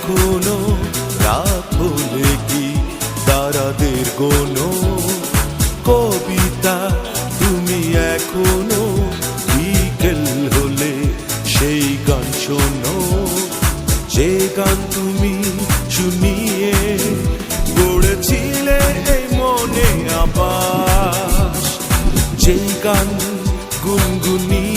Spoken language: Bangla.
এখনো রাত হলে কি তারাদের কোনো কবিতা তুমি এখনো বিকেল হলে সেই গান শোনো যে গান তুমি শুনিয়ে গড়েছিলে এই মনে আবার যে গান গুনগুনি